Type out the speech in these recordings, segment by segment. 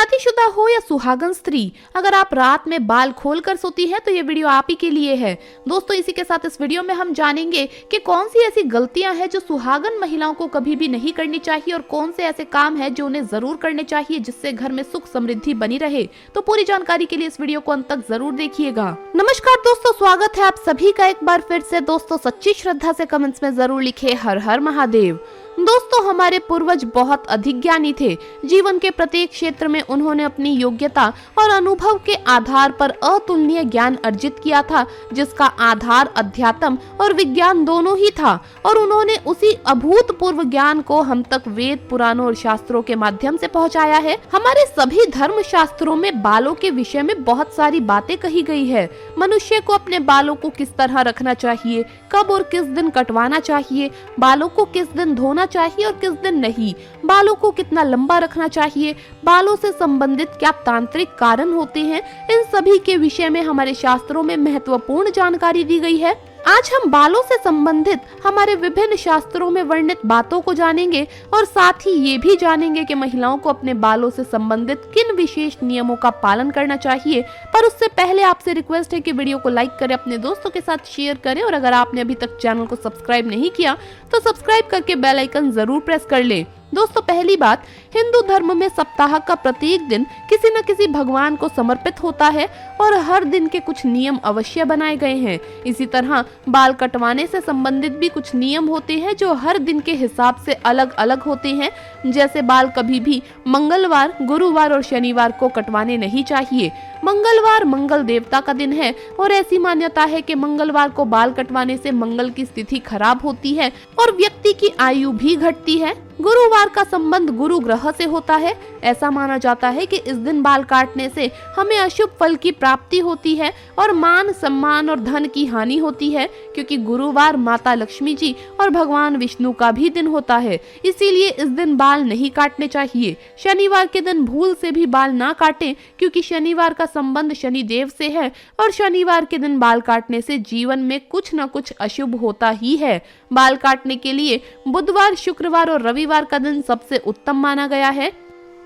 शादीशुदा हो या सुहागन स्त्री, अगर आप रात में बाल खोलकर सोती है तो ये वीडियो आप ही के लिए है। दोस्तों, इसी के साथ इस वीडियो में हम जानेंगे कि कौन सी ऐसी गलतियां हैं जो सुहागन महिलाओं को कभी भी नहीं करनी चाहिए और कौन से ऐसे काम हैं जो उन्हें जरूर करने चाहिए जिससे घर में सुख समृद्धि बनी रहे। तो पूरी जानकारी के लिए इस वीडियो को अंत तक जरूर देखिएगा। नमस्कार दोस्तों, स्वागत है आप सभी का एक बार फिर से। दोस्तों, सच्ची श्रद्धा से कमेंट्स में जरूर लिखे हर हर महादेव। दोस्तों, हमारे पूर्वज बहुत अधिक ज्ञानी थे। जीवन के प्रत्येक क्षेत्र में उन्होंने अपनी योग्यता और अनुभव के आधार पर अतुलनीय ज्ञान अर्जित किया था, जिसका आधार अध्यात्म और विज्ञान दोनों ही था। और उन्होंने उसी अभूतपूर्व ज्ञान को हम तक वेद, पुराणों और शास्त्रों के माध्यम से पहुंचाया है। हमारे सभी धर्म शास्त्रों में बालों के विषय में बहुत सारी बातें कही गई है। मनुष्य को अपने बालों को किस तरह रखना चाहिए, कब और किस दिन कटवाना चाहिए, बालों को किस दिन धोना चाहिए और किस दिन नहीं, बालों को कितना लंबा रखना चाहिए, बालों से संबंधित क्या तांत्रिक कारण होते हैं, इन सभी के विषय में हमारे शास्त्रों में महत्वपूर्ण जानकारी दी गई है। आज हम बालों से संबंधित हमारे विभिन्न शास्त्रों में वर्णित बातों को जानेंगे और साथ ही ये भी जानेंगे कि महिलाओं को अपने बालों से संबंधित किन विशेष नियमों का पालन करना चाहिए। पर उससे पहले आपसे रिक्वेस्ट है कि वीडियो को लाइक करें, अपने दोस्तों के साथ शेयर करें और अगर आपने अभी तक चैनल को सब्सक्राइब नहीं किया तो सब्सक्राइब करके बेल आइकन जरूर प्रेस कर लें। दोस्तों, पहली बात, हिंदू धर्म में सप्ताह का प्रत्येक दिन किसी न किसी भगवान को समर्पित होता है और हर दिन के कुछ नियम अवश्य बनाए गए हैं। इसी तरह बाल कटवाने से संबंधित भी कुछ नियम होते हैं जो हर दिन के हिसाब से अलग अलग होते हैं। जैसे बाल कभी भी मंगलवार, गुरुवार और शनिवार को कटवाने नहीं चाहिए। मंगलवार मंगल देवता का दिन है और ऐसी मान्यता है कि मंगलवार को बाल कटवाने से मंगल की स्थिति खराब होती है और व्यक्ति की आयु भी घटती है। गुरुवार का संबंध गुरु ग्रह से होता है। ऐसा माना जाता है कि इस दिन बाल काटने से हमें अशुभ फल की प्राप्ति होती है और मान सम्मान और धन की हानि होती है, क्योंकि गुरुवार माता लक्ष्मी जी और भगवान विष्णु का भी दिन होता है। इसीलिए इस दिन बाल नहीं काटने चाहिए। शनिवार के दिन भूल से भी बाल ना काटें, क्योंकि शनिवार का संबंध शनि देव से है और शनिवार के दिन बाल काटने से जीवन में कुछ न कुछ अशुभ होता ही है। बाल काटने के लिए बुधवार, शुक्रवार और रविवार का दिन सबसे उत्तम माना गया है।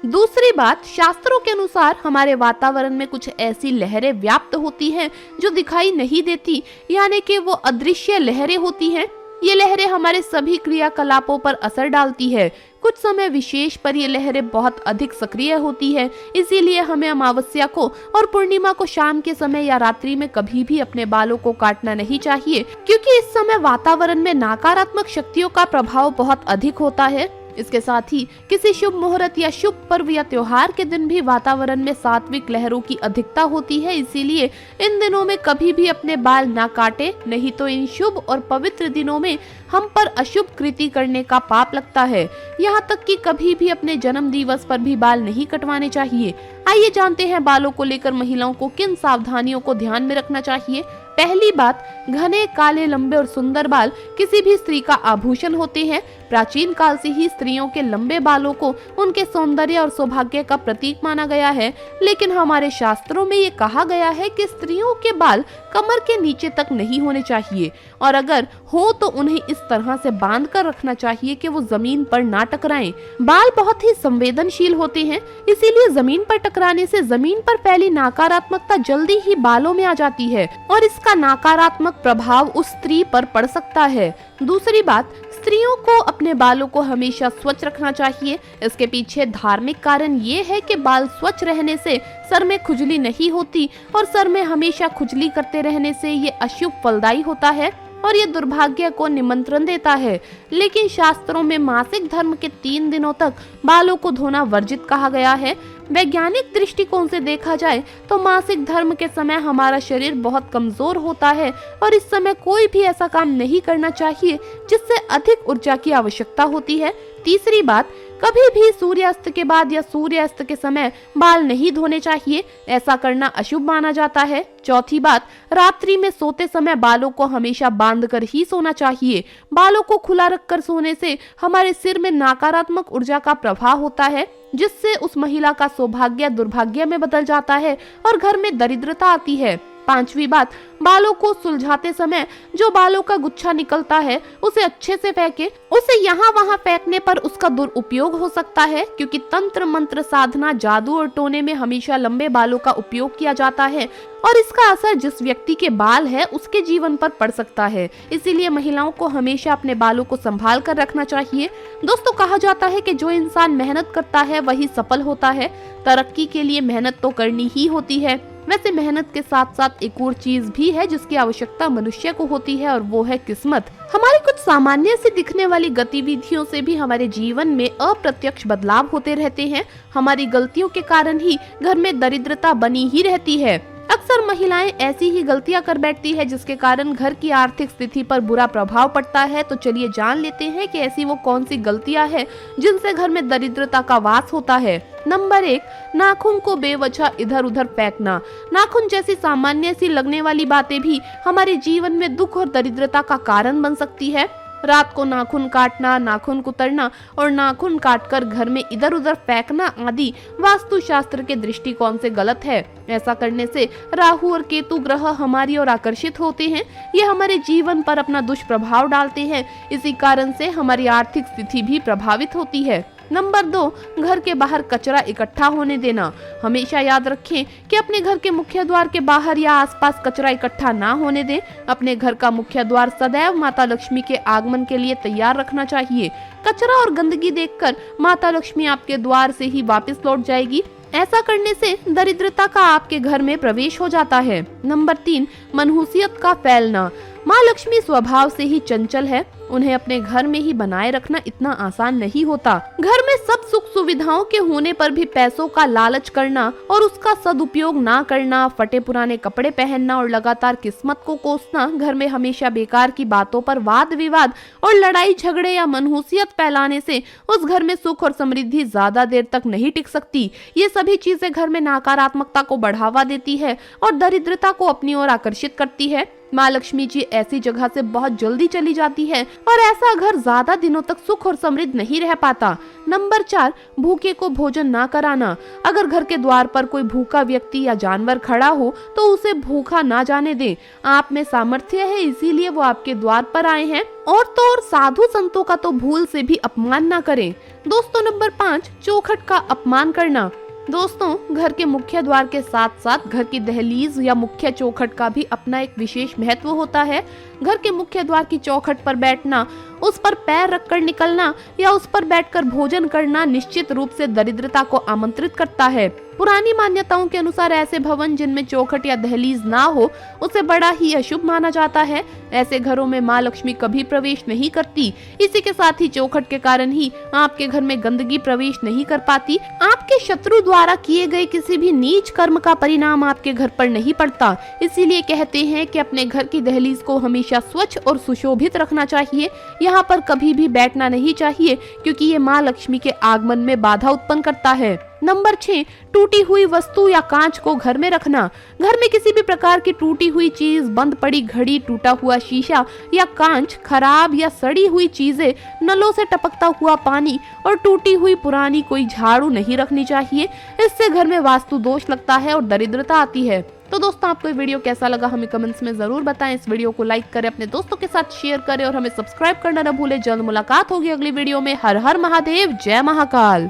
दूसरी बात, शास्त्रों के अनुसार हमारे वातावरण में कुछ ऐसी लहरें व्याप्त होती हैं जो दिखाई नहीं देती, यानी कि वो अदृश्य लहरें होती हैं। ये लहरें हमारे सभी क्रियाकलापों पर असर डालती है। कुछ समय विशेष पर ये लहरें बहुत अधिक सक्रिय होती है। इसीलिए हमें अमावस्या को और पूर्णिमा को शाम के समय या रात्रि में कभी भी अपने बालों को काटना नहीं चाहिए, क्योंकि इस समय वातावरण में नकारात्मक शक्तियों का प्रभाव बहुत अधिक होता है। इसके साथ ही किसी शुभ मुहूर्त या शुभ पर्व या त्योहार के दिन भी वातावरण में सात्विक लहरों की अधिकता होती है। इसीलिए इन दिनों में कभी भी अपने बाल ना काटे, नहीं तो इन शुभ और पवित्र दिनों में हम पर अशुभ कृति करने का पाप लगता है। यहाँ तक कि कभी भी अपने जन्म दिवस पर भी बाल नहीं कटवाने चाहिए। आइए जानते हैं बालों को लेकर महिलाओं को किन सावधानियों को ध्यान में रखना चाहिए। पहली बात, घने काले लंबे और सुंदर बाल किसी भी स्त्री का आभूषण होते हैं। प्राचीन काल से ही स्त्रियों के लंबे बालों को उनके सौंदर्य और सौभाग्य का प्रतीक माना गया है, लेकिन हमारे शास्त्रों में ये कहा गया है कि स्त्रियों के बाल कमर के नीचे तक नहीं होने चाहिए और अगर हो तो उन्हें इस तरह से बांध कर रखना चाहिए कि वो जमीन पर ना टकराएं। बाल बहुत ही संवेदनशील होते हैं, इसीलिए जमीन पर टकराने से जमीन पर फैली नकारात्मकता जल्दी ही बालों में आ जाती है और इसका नकारात्मक प्रभाव उस स्त्री पर पड़ सकता है। दूसरी बात, स्त्रियों को अपने बालों को हमेशा स्वच्छ रखना चाहिए। इसके पीछे धार्मिक कारण ये है कि बाल स्वच्छ रहने से सर में खुजली नहीं होती और सर में हमेशा खुजली करते रहने से ये अशुभ फलदायी होता है और ये दुर्भाग्य को निमंत्रण देता है। लेकिन शास्त्रों में मासिक धर्म के 3 दिनों तक बालों को धोना वर्जित कहा गया है। वैज्ञानिक दृष्टिकोण से देखा जाए तो मासिक धर्म के समय हमारा शरीर बहुत कमजोर होता है और इस समय कोई भी ऐसा काम नहीं करना चाहिए जिससे अधिक ऊर्जा की आवश्यकता होती है। तीसरी बात, कभी भी सूर्यास्त के बाद या सूर्यास्त के समय बाल नहीं धोने चाहिए, ऐसा करना अशुभ माना जाता है। चौथी बात, रात्रि में सोते समय बालों को हमेशा बांधकर ही सोना चाहिए। बालों को खुला रखकर सोने से हमारे सिर में नकारात्मक ऊर्जा का प्रभाव होता है, जिससे उस महिला का सौभाग्य दुर्भाग्य में बदल जाता है और घर में दरिद्रता आती है। 5वीं बात, बालों को सुलझाते समय जो बालों का गुच्छा निकलता है उसे अच्छे से फेंके। उसे यहाँ वहाँ फेंकने पर उसका दुरुपयोग हो सकता है, क्योंकि तंत्र मंत्र साधना, जादू और टोने में हमेशा लंबे बालों का उपयोग किया जाता है और इसका असर जिस व्यक्ति के बाल है उसके जीवन पर पड़ सकता है। इसीलिए महिलाओं को हमेशा अपने बालों को संभाल कर रखना चाहिए। दोस्तों, कहा जाता है कि जो इंसान मेहनत करता है वही सफल होता है। तरक्की के लिए मेहनत तो करनी ही होती है। वैसे मेहनत के साथ साथ एक और चीज भी है जिसकी आवश्यकता मनुष्य को होती है, और वो है किस्मत। हमारी कुछ सामान्य से दिखने वाली गतिविधियों से भी हमारे जीवन में अप्रत्यक्ष बदलाव होते रहते हैं। हमारी गलतियों के कारण ही घर में दरिद्रता बनी ही रहती है। अक्सर महिलाएं ऐसी ही गलतियां कर बैठती है जिसके कारण घर की आर्थिक स्थिति पर बुरा प्रभाव पड़ता है। तो चलिए जान लेते हैं कि ऐसी वो कौन सी गलतियां हैं जिनसे घर में दरिद्रता का वास होता है। नंबर 1, नाखून को बेवजह इधर उधर फेंकना। नाखून जैसी सामान्य सी लगने वाली बातें भी हमारे जीवन में दुख और दरिद्रता का कारण बन सकती है। रात को नाखून काटना, नाखून कुतरना और नाखून काटकर घर में इधर उधर फेंकना आदि वास्तुशास्त्र के दृष्टिकोण से गलत है। ऐसा करने से राहु और केतु ग्रह हमारी ओर आकर्षित होते हैं। ये हमारे जीवन पर अपना दुष्प्रभाव डालते हैं। इसी कारण से हमारी आर्थिक स्थिति भी प्रभावित होती है। नंबर 2, घर के बाहर कचरा इकट्ठा होने देना। हमेशा याद रखें कि अपने घर के मुख्य द्वार के बाहर या आसपास कचरा इकट्ठा ना होने दें। अपने घर का मुख्य द्वार सदैव माता लक्ष्मी के आगमन के लिए तैयार रखना चाहिए। कचरा और गंदगी देखकर माता लक्ष्मी आपके द्वार से ही वापस लौट जाएगी। ऐसा करने से दरिद्रता का आपके घर में प्रवेश हो जाता है। नंबर 3, मनहूसियत का फैलना। माँ लक्ष्मी स्वभाव से ही चंचल है। उन्हें अपने घर में ही बनाए रखना इतना आसान नहीं होता। घर में सब सुख सुविधाओं के होने पर भी पैसों का लालच करना और उसका सदुपयोग ना करना, फटे पुराने कपड़े पहनना और लगातार किस्मत को कोसना घर में हमेशा बेकार की बातों पर वाद विवाद और लड़ाई झगड़े या मनहूसियत फैलाने से उस घर में सुख और समृद्धि ज्यादा देर तक नहीं टिक सकती। ये सभी चीजें घर में नकारात्मकता को बढ़ावा देती है और दरिद्रता को अपनी ओर आकर्षित करती है। माँ लक्ष्मी जी ऐसी जगह से बहुत जल्दी चली जाती है और ऐसा घर ज्यादा दिनों तक सुख और समृद्ध नहीं रह पाता। नंबर 4, भूखे को भोजन ना कराना। अगर घर के द्वार पर कोई भूखा व्यक्ति या जानवर खड़ा हो तो उसे भूखा ना जाने दें। आप में सामर्थ्य है, इसीलिए वो आपके द्वार पर आए हैं। और तो और साधु संतों का तो भूल से भी अपमान ना करें। दोस्तों, नंबर 5, चौखट का अपमान करना। दोस्तों, घर के मुख्य द्वार के साथ साथ घर की दहलीज या मुख्य चौखट का भी अपना एक विशेष महत्व होता है। घर के मुख्य द्वार की चौखट पर बैठना, उस पर पैर रखकर निकलना या उस पर बैठकर भोजन करना निश्चित रूप से दरिद्रता को आमंत्रित करता है। पुरानी मान्यताओं के अनुसार ऐसे भवन जिनमें चौखट या दहलीज ना हो उसे बड़ा ही अशुभ माना जाता है। ऐसे घरों में माँ लक्ष्मी कभी प्रवेश नहीं करती। इसी के साथ ही चौखट के कारण ही आपके घर में गंदगी प्रवेश नहीं कर पाती। आपके शत्रु द्वारा किए गए किसी भी नीच कर्म का परिणाम आपके घर पर नहीं पड़ता। इसीलिए कहते हैं कि अपने घर की दहलीज को हमेशा स्वच्छ और सुशोभित रखना चाहिए। यहाँ पर कभी भी बैठना नहीं चाहिए, क्योंकि ये माँ लक्ष्मी के आगमन में बाधा उत्पन्न करता है। नंबर 6, टूटी हुई वस्तु या कांच को घर में रखना। घर में किसी भी प्रकार की टूटी हुई चीज, बंद पड़ी घड़ी, टूटा हुआ शीशा या कांच, खराब या सड़ी हुई चीजें, नलों से टपकता हुआ पानी और टूटी हुई पुरानी कोई झाड़ू नहीं रखनी चाहिए। इससे घर में वास्तु दोष लगता है और दरिद्रता आती है। तो दोस्तों, आपको ये वीडियो कैसा लगा हमें कमेंट्स में जरूर बताएं। इस वीडियो को लाइक करें, अपने दोस्तों के साथ शेयर करें और हमें सब्सक्राइब करना न भूलें। जल्द मुलाकात होगी अगली वीडियो में। हर हर महादेव, जय महाकाल।